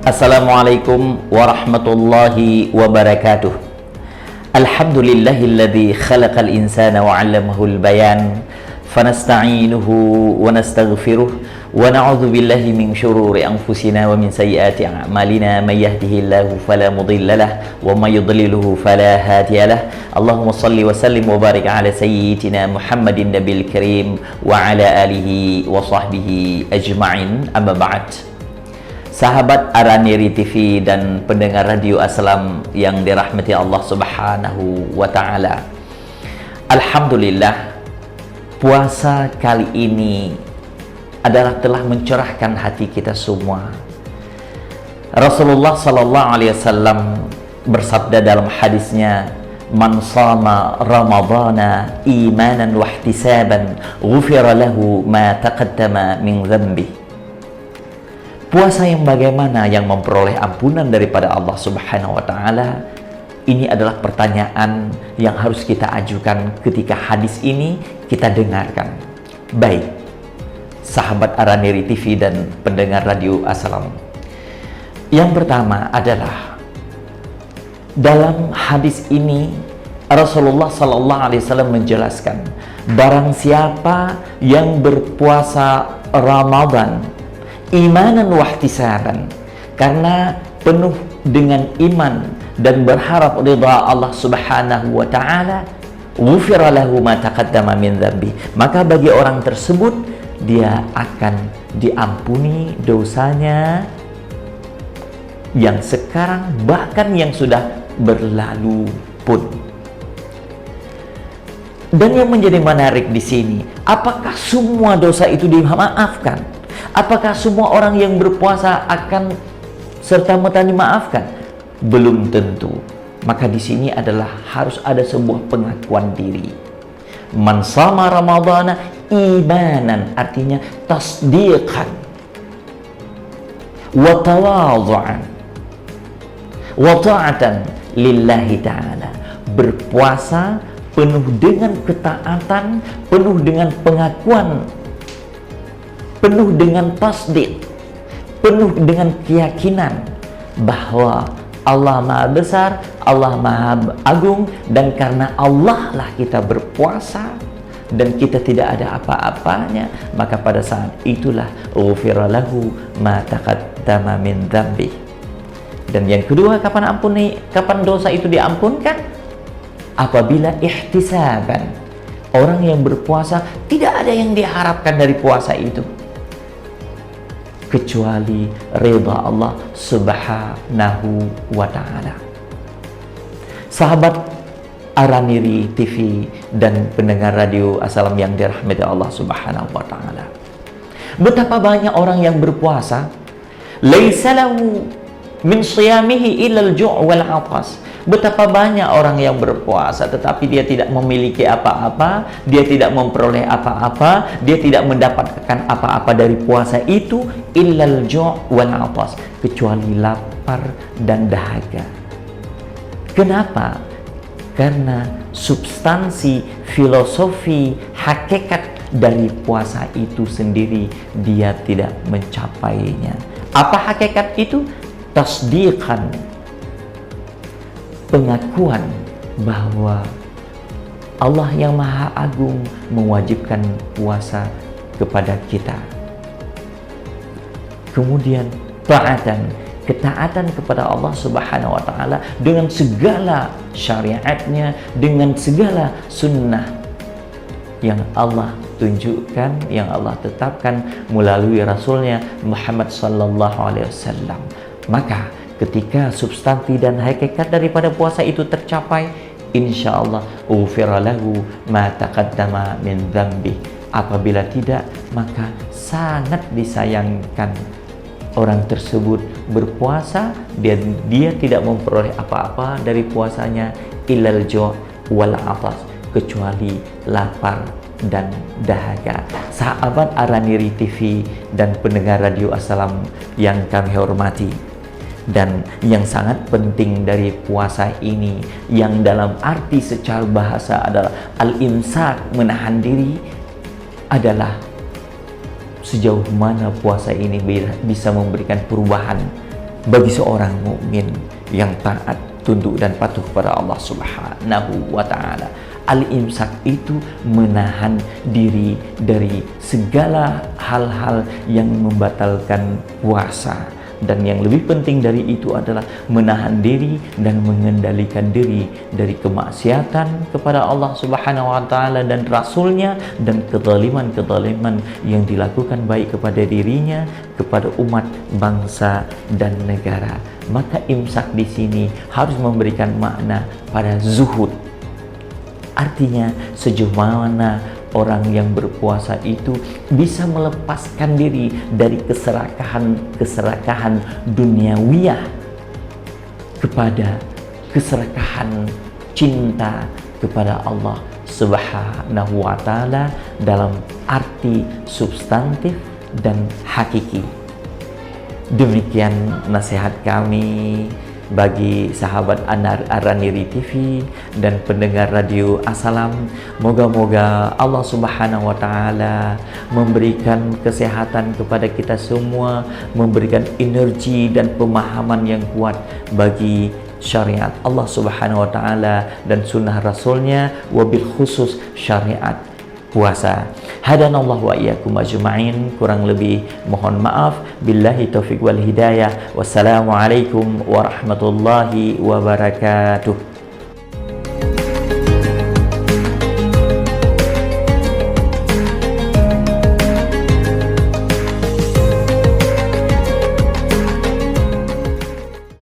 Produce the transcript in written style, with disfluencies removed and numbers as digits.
Assalamualaikum warahmatullahi wabarakatuh. Alhamdulillahilladzi khalaqal insana wa 'allamahul bayan. Fanasta'inuhu wa nastaghfiruh wa na'udzu billahi min syururi anfusina wa min sayyiati a'malina. May yahdihillahu fala mudhillalah wa may yudlilhu fala hadiyalah. Allahumma shalli wa sallim wa barik ala sayyidina Muhammadin nabiyil karim wa ala alihi wa sahbihi ajma'in. Amma ba'd. Sahabat Araniri TV dan pendengar Radio Assalam yang dirahmati Allah Subhanahu wa taala. Alhamdulillah, puasa kali ini adalah telah mencerahkan hati kita semua. Rasulullah sallallahu alaihi wasallam bersabda dalam hadisnya, "Man shama Ramadhana imanan wa ihtisaban, ghufira lahu ma taqaddama min dhanbi." Puasa yang bagaimana yang memperoleh ampunan daripada Allah Subhanahu wa taala? Ini adalah pertanyaan yang harus kita ajukan ketika hadis ini kita dengarkan. Baik, sahabat Araniri TV dan pendengar Radio Assalam. Yang pertama adalah dalam hadis ini Rasulullah sallallahu alaihi wasallam menjelaskan, barang siapa yang berpuasa Ramadan imanan wahtisaban, karena penuh dengan iman dan berharap ridha Allah Subhanahu wa taala, ghufira lahu ma taqaddama min dzambi, maka bagi orang tersebut dia akan diampuni dosanya yang sekarang bahkan yang sudah berlalu pun. Dan yang menjadi menarik di sini, apakah semua dosa itu dimaafkan? Apakah semua orang yang berpuasa akan serta-merta dimaafkan? Belum tentu. Maka di sini adalah harus ada sebuah pengakuan diri. Man shama Ramadhana imanan, artinya tasdiqan wa tawadhu'an wa ta'atan lillahi ta'ala. Berpuasa penuh dengan ketaatan, penuh dengan pengakuan, penuh dengan tasdik, penuh dengan keyakinan bahwa Allah Maha Besar, Allah Maha Agung, dan karena Allah lah kita berpuasa dan kita tidak ada apa-apanya, maka pada saat itulah ghufira lahu ma taqaddama min dzambi. Dan yang kedua, kapan dosa itu diampunkan? Apabila ihtisaban. Orang yang berpuasa tidak ada yang diharapkan dari puasa itu kecuali ridha Allah Subhanahu wa ta'ala. Sahabat Araniri TV dan pendengar Radio Assalam yang dirahmati Allah Subhanahu wa ta'ala, betapa banyak orang yang berpuasa laisa lahu min shiyamihi illa al-ju' wal 'atas. Betapa banyak orang yang berpuasa tetapi dia tidak memiliki apa-apa, dia tidak memperoleh apa-apa, dia tidak mendapatkan apa-apa dari puasa itu illal ju' wal 'atas, kecuali lapar dan dahaga. Kenapa? Karena substansi, filosofi, hakikat dari puasa itu sendiri dia tidak mencapainya. Apa hakikat itu? Tasdiqan, pengakuan bahwa Allah yang Maha Agung mewajibkan puasa kepada kita. Kemudian ta'atan, ketaatan kepada Allah Subhanahu wa taala dengan segala syariatnya, dengan segala sunnah yang Allah tunjukkan, yang Allah tetapkan melalui Rasulnya Muhammad sallallahu alaihi wasallam. Maka ketika substansi dan hakikat daripada puasa itu tercapai, insya Allah ghufira lahu ma taqaddama min dzambi. Apabila tidak, maka sangat disayangkan orang tersebut berpuasa dan dia tidak memperoleh apa-apa dari puasanya illal ju' wal 'atas, kecuali lapar dan dahaga. Sahabat Araniri TV dan pendengar Radio Assalam yang kami hormati, dan yang sangat penting dari puasa ini, yang dalam arti secara bahasa adalah al-imsak, menahan diri, adalah sejauh mana puasa ini bisa memberikan perubahan bagi seorang mukmin yang taat, tunduk dan patuh kepada Allah Subhanahu wa taala. Al-imsak itu menahan diri dari segala hal-hal yang membatalkan puasa. Dan yang lebih penting dari itu adalah menahan diri dan mengendalikan diri dari kemaksiatan kepada Allah Subhanahu wa taala dan Rasulnya, dan kezaliman-kezaliman yang dilakukan baik kepada dirinya, kepada umat, bangsa dan negara. Maka imsak di sini harus memberikan makna pada zuhud. Artinya sejauh mana orang yang berpuasa itu bisa melepaskan diri dari keserakahan duniawiyah kepada keserakahan cinta kepada Allah Subhanahu wa taala dalam arti substantif dan hakiki. Demikian nasihat kami bagi sahabat Ar-Raniri TV dan pendengar radio Assalam. Moga-moga Allah Subhanahu wa taala memberikan kesehatan kepada kita semua, memberikan energi dan pemahaman yang kuat bagi syariat Allah Subhanahu wa taala dan sunnah Rasulnya, wabil khusus syariat puasa. Hadanallahu wa iyyakum ajma'in. Kurang lebih mohon maaf. Billahi taufiq wal hidayah. Wassalamualaikum warahmatullahi wabarakatuh.